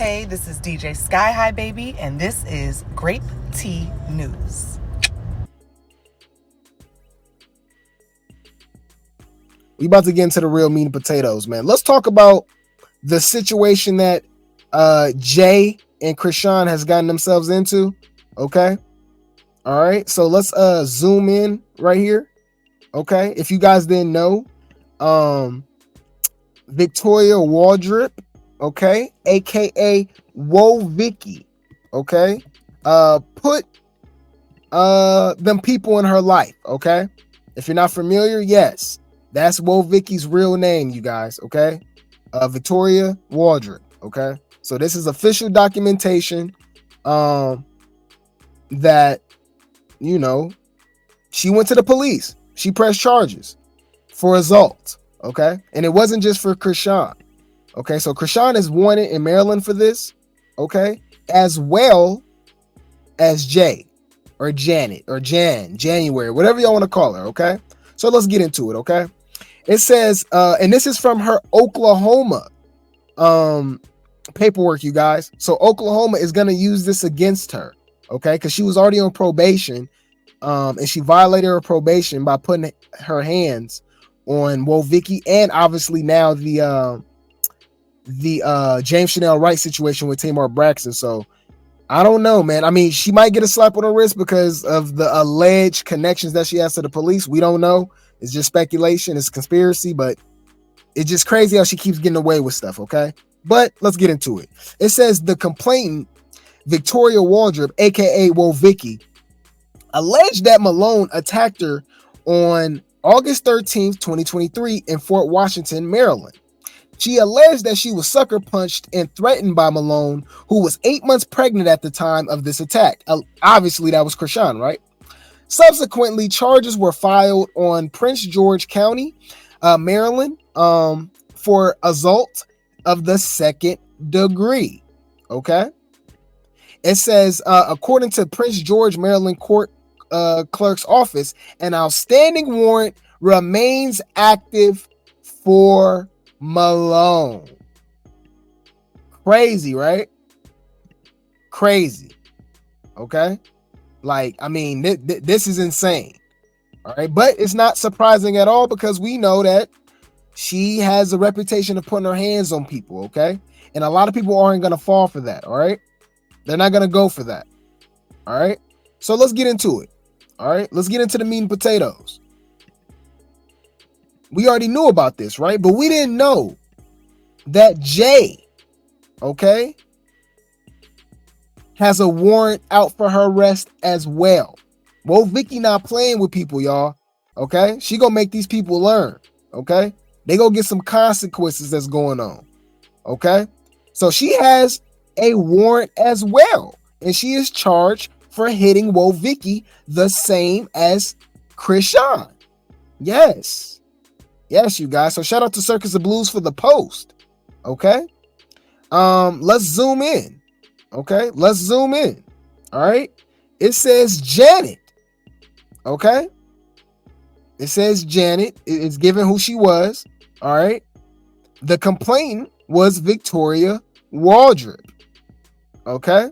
Hey, this is DJ Sky High Baby, and this is Grape Tea News. We about to get into the real meat and potatoes, man. Let's talk about the situation that Jay and Chrisean has gotten themselves into. Okay. All right. So let's zoom in right here. Okay. If you guys didn't know, Victoria Waldrop, okay, aka Woah Vicky, okay, put them people in her life. Okay. If you're not familiar, yes, that's Woah Vicky's real name, you guys. Okay. Victoria Waldrop. Okay. So this is official documentation that, you know, she went to the police. She pressed charges for assault. Okay. And it wasn't just for Chrisean. Okay. So Chrisean is wanted in Maryland for this. Okay. As well as Jay or Janet or January, whatever y'all want to call her. Okay. So let's get into it. Okay. It says, and this is from her Oklahoma paperwork, you guys. So Oklahoma is going to use this against her. Okay. Because she was already on probation. And she violated her probation by putting her hands on Woah Vicky, and obviously now the James Chanel Wright situation with Tamar Braxton. So I don't know, man. I mean, she might get a slap on the wrist because of the alleged connections that she has to the police. We don't know. It's just speculation. It's conspiracy, but it's just crazy how she keeps getting away with stuff. Okay, but let's get into it. It says the complainant, Victoria Waldrop, aka Woah Vicky, alleged that Malone attacked her on August 13th, 2023 in Fort Washington, Maryland. She alleged that she was sucker punched and threatened by Malone, who was 8 months pregnant at the time of this attack. Obviously, that was Chrisean, right? Subsequently, charges were filed on Prince George County, Maryland, for assault of the second degree. Okay. It says, according to Prince George, Maryland court clerk's office, an outstanding warrant remains active for Malone. Crazy, right? Crazy. Okay. Like, I mean, this is insane. All right. But it's not surprising at all because we know that she has a reputation of putting her hands on people. Okay. And a lot of people aren't going to fall for that. All right. They're not going to go for that. All right. So let's get into it. All right. Let's get into the meat and potatoes. We already knew about this, right? But we didn't know that Jay, okay, has a warrant out for her arrest as well. Well, Vicky not playing with people, y'all. Okay. She gonna make these people learn. Okay. They gonna get some consequences that's going on. Okay. So she has a warrant as well. And she is charged for hitting Woah Vicky the same as Chrisean. Yes. Yes, you guys. So shout out to Circus of Blues for the post. Okay. Let's zoom in. Okay. Let's zoom in. All right. It says Janet. Okay. It says Janet. It's given who she was. All right. The complainant was Victoria Waldrop. Okay.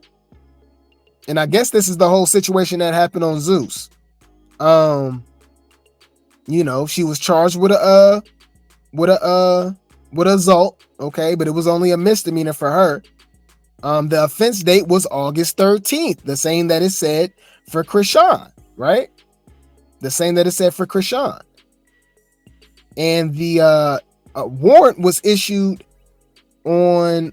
And I guess this is the whole situation that happened on Zeus. You know, she was charged with assault, okay, but it was only a misdemeanor for her. The offense date was August 13th, the same that it said for Chrisean, right? The same that it said for Chrisean. And the warrant was issued on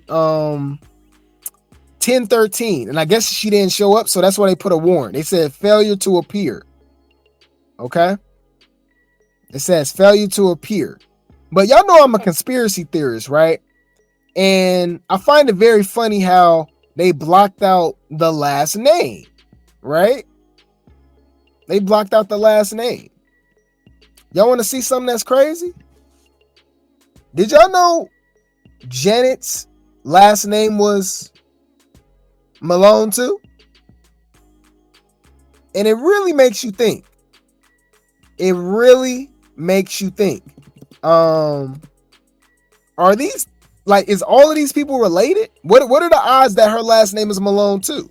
10/13, and I guess she didn't show up, so that's why they put a warrant. They said failure to appear. Okay. It says failure to appear. But y'all know I'm a conspiracy theorist, right? And I find it very funny how they blocked out the last name, right? They blocked out the last name. Y'all want to see something that's crazy? Did y'all know Janet's last name was Malone too? And it really makes you think. It really makes you think. Are these Like, is all of these people related? What are the odds that her last name is Malone too?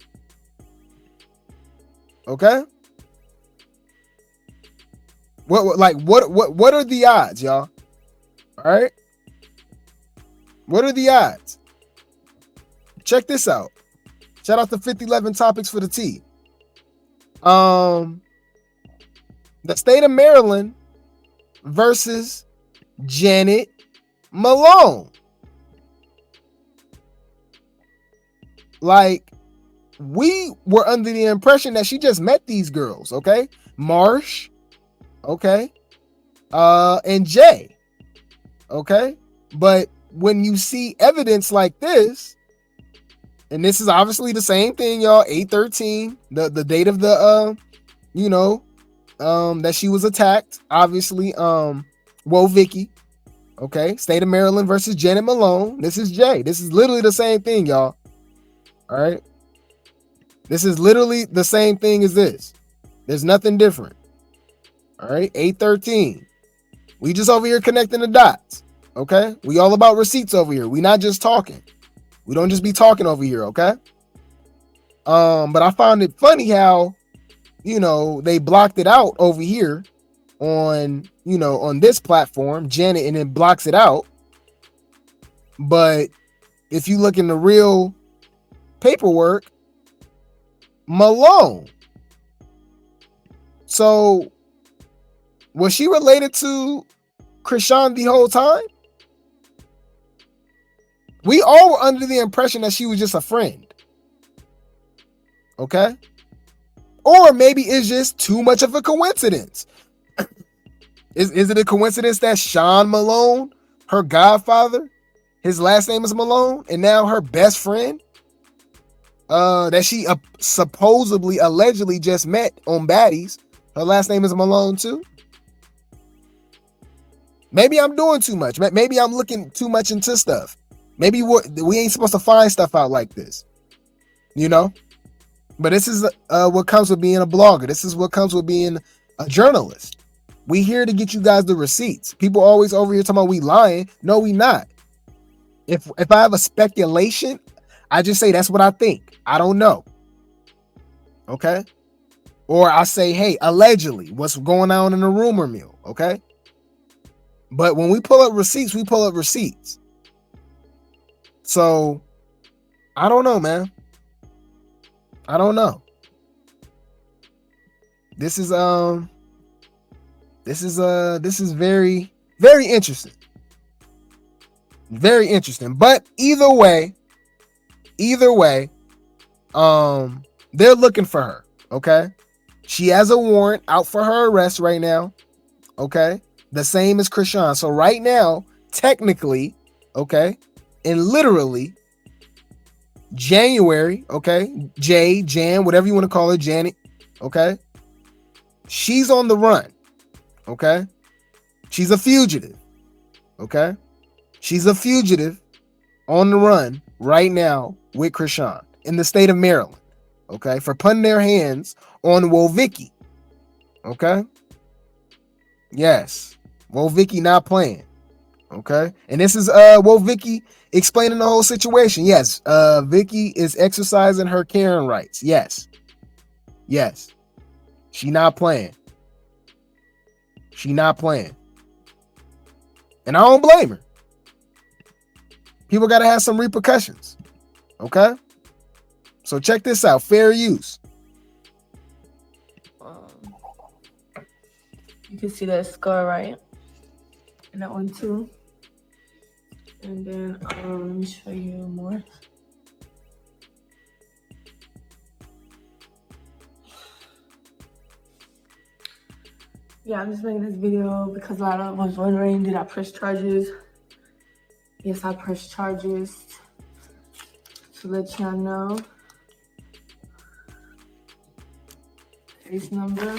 Okay. What are the odds, y'all? All right. What are the odds? Check this out. Shout out to 5011 Topics for the Tea. The state of Maryland versus Janet Malone. Like, we were under the impression that she just met these girls, okay? Marsh, okay? And Jay, okay? But when you see evidence like this, and this is obviously the same thing, y'all, 8/13, the date of the, that she was attacked, obviously, Woah, Vicky, okay? State of Maryland versus Janet Malone. This is Jay. This is literally the same thing, y'all. All right. This is literally the same thing as this. There's nothing different. All right. 8/13. We just over here connecting the dots. Okay. We all about receipts over here. We not just talking. We don't just be talking over here. Okay. But I found it funny how, they blocked it out over here on, on this platform, Janet, and it blocks it out. But if you look in the real paperwork, Malone. So was she related to Chrisean the whole time? We all were under the impression that she was just a friend. Okay? Or maybe it's just too much of a coincidence. Is it a coincidence that Sean Malone, her godfather, his last name is Malone, and now her best friend that she supposedly, allegedly just met on Baddies, her last name is Malone too? Maybe I'm doing too much. Maybe I'm looking too much into stuff. Maybe we ain't supposed to find stuff out like this, But this is what comes with being a blogger. This is what comes with being a journalist. We here to get you guys the receipts. People always over here talking about we lying. No, we not. If I have a speculation, I just say that's what I think. I don't know. Okay? Or I say, hey, allegedly, what's going on in the rumor mill? Okay? But when we pull up receipts, we pull up receipts. So, I don't know, man. I don't know. This is very, very interesting. Very interesting. But either way, they're looking for her. Okay. She has a warrant out for her arrest right now. Okay. The same as Chrisean. So right now, technically, okay, and literally January, okay, Jan, whatever you want to call her, Janet, okay, she's on the run. Okay. She's a fugitive. Okay. She's a fugitive on the run right now with Chrisean in the state of Maryland. Okay. For putting their hands on Woah, Vicky. Okay. Yes. Woah, Vicky not playing. Okay. And this is Woah, Vicky explaining the whole situation. Yes. Vicky is exercising her Karen rights. Yes. Yes. She not playing. She not playing. And I don't blame her. People got to have some repercussions. Okay? So check this out. Fair use. You can see that scar, right? And that one too. And then let me show you more. Yeah, I'm just making this video because a lot of was wondering, did I press charges? Yes, I pressed charges to let y'all know. Case number.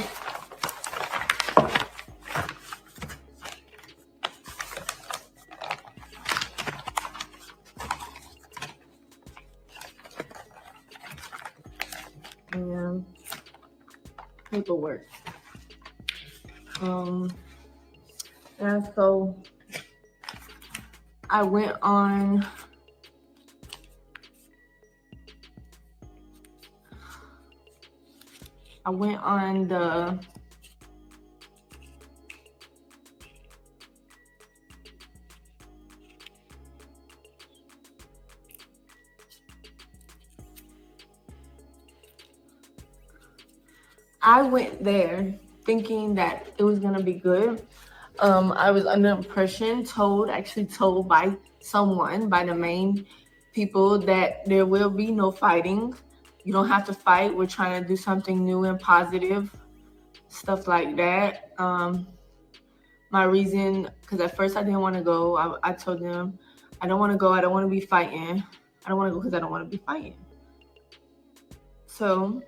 And paperwork. And so I went on the I went there thinking that it was gonna be good. I was under impression, told by someone, by the main people, that there will be no fighting. You don't have to fight. We're trying to do something new and positive, stuff like that. My reason, because at first I didn't want to go. I told them, I don't want to go. I don't want to be fighting. I don't want to go because I don't want to be fighting. So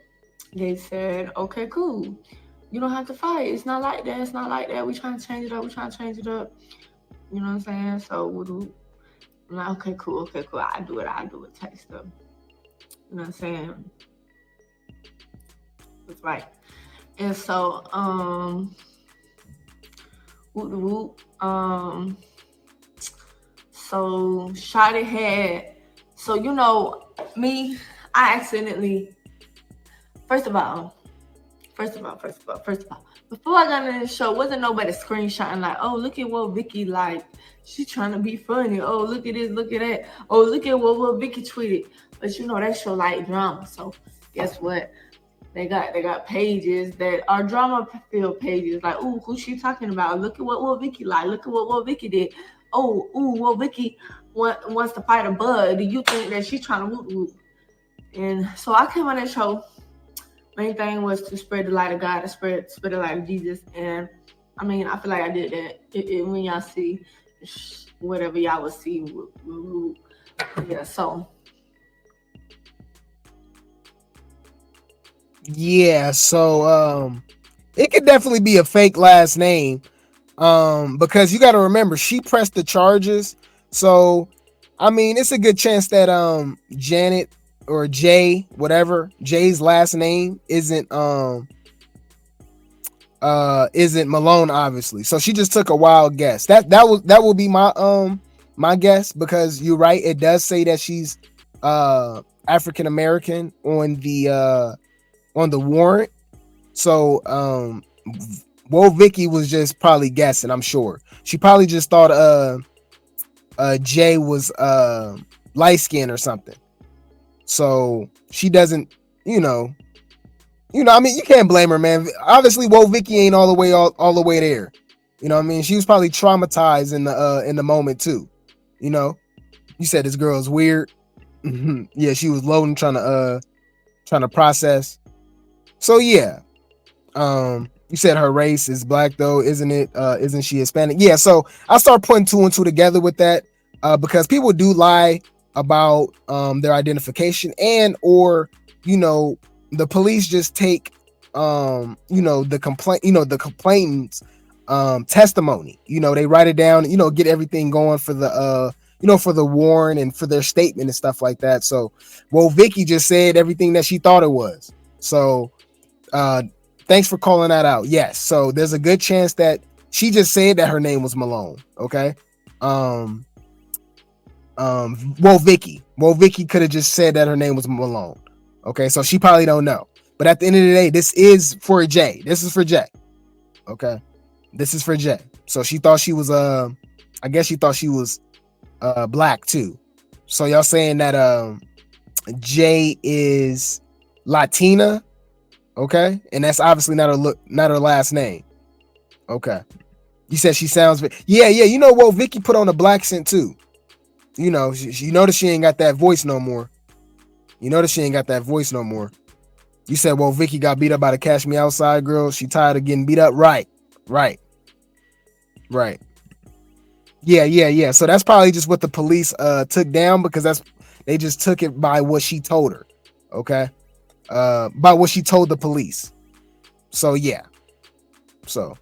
they said, okay, cool. You don't have to fight. It's not like that. It's not like that. We're trying to change it up. We're trying to change it up. You know what I'm saying? So I'm like, okay, cool. I'll do it. Type stuff. You know what I'm saying? That's right. And so, so Shotty had, so you know, me, I accidentally, first of all, before I got in the show, wasn't nobody screenshotting like, oh, look at what Vicky like. She's trying to be funny. Oh, look at this, look at that. Oh, look at what Vicky tweeted. But you know, that show like drama. So guess what? They got pages that are drama-filled pages. Like, ooh, who's she talking about? Look at what Vicky like. Look at what Vicky did. Oh, ooh, what Vicky wants to fight a bug. Do you think that she's trying to whoop? And so I came on that show. Main thing was to spread the light of God, to spread the light of Jesus. And I mean, I feel like I did that. When y'all see whatever y'all will see. Yeah, so. Yeah, so it could definitely be a fake last name. Because you gotta remember, she pressed the charges. So I mean, it's a good chance that Janet or Jay, whatever, Jay's last name isn't Malone, obviously. So she just took a wild guess. That would be my guess, because you're right, it does say that she's African American on the warrant. So well, Vicky was just probably guessing, I'm sure. She probably just thought Jay was light skinned or something. So she doesn't, you know, I mean, you can't blame her, man. Obviously, Whoa, Vicky ain't all the way there. You know what I mean? She was probably traumatized in the moment too. You know, you said this girl's weird. Yeah, she was loading, trying to process. So yeah, you said her race is black though, isn't it? Isn't she Hispanic? Yeah. So I start putting two and two together with that, because people do lie about their identification, and or the police just take the complainant's testimony. They write it down. Get everything going for the for the warrant and for their statement and stuff like that. So, well, Vicky just said everything that she thought it was. So, thanks for calling that out. Yes. So there's a good chance that she just said that her name was Malone. Okay. Vicky could have just said that her name was Malone. Okay. So she probably don't know, but at the end of the day, this is for Jay. This is for Jay. Okay. This is for Jay. So she thought she was, I guess she thought she was, black too. So y'all saying that, Jay is Latina. Okay. And that's obviously not her last name. Okay. You said she sounds, yeah. Well, Vicky put on a black accent too. She notice she ain't got that voice no more. You said, well, Vicky got beat up by the Cash Me Outside girl. She tired of getting beat up. Right. Yeah. So that's probably just what the police took down, because they just took it by what she told her. Okay. By what she told the police. So yeah.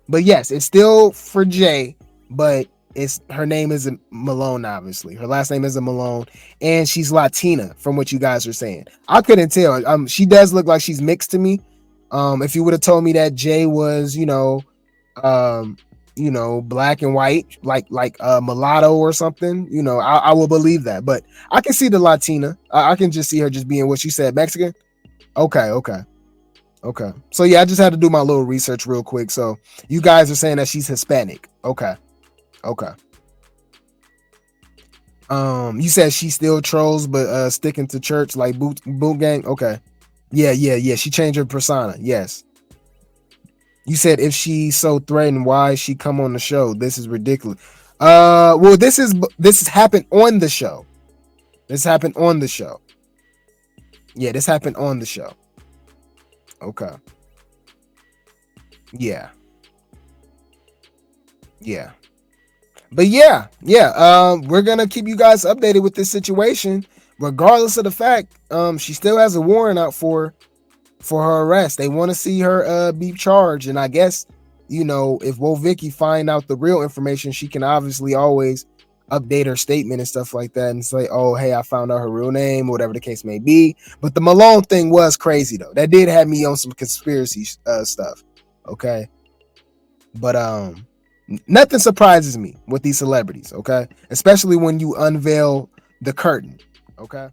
But yes, it's still for Jay, but her name isn't Malone, obviously. Her last name isn't Malone, and she's Latina, from what you guys are saying. I couldn't tell. She does look like she's mixed to me. If you would have told me that Jay was, you know, black and white, like mulatto or something, you know, I will believe that. But I can see the Latina. I can just see her just being what she said, Mexican. Okay. So yeah, I just had to do my little research real quick. So you guys are saying that she's Hispanic. Okay. You said she still trolls, but sticking to church like boot gang. Okay. Yeah. She changed her persona. Yes. You said if she's so threatened, why she come on the show? This is ridiculous. Well, this has happened on the show. This happened on the show. Yeah, this happened on the show. Okay. Yeah. But yeah. We're gonna keep you guys updated with this situation, regardless of the fact she still has a warrant out for her arrest. They want to see her be charged, and I guess, you know, if Vicki find out the real information, she can obviously always update her statement and stuff like that and say, oh, hey, I found out her real name, whatever the case may be. But the Malone thing was crazy though. That did have me on some conspiracy stuff. Okay. But nothing surprises me with these celebrities, okay? Especially when you unveil the curtain, okay?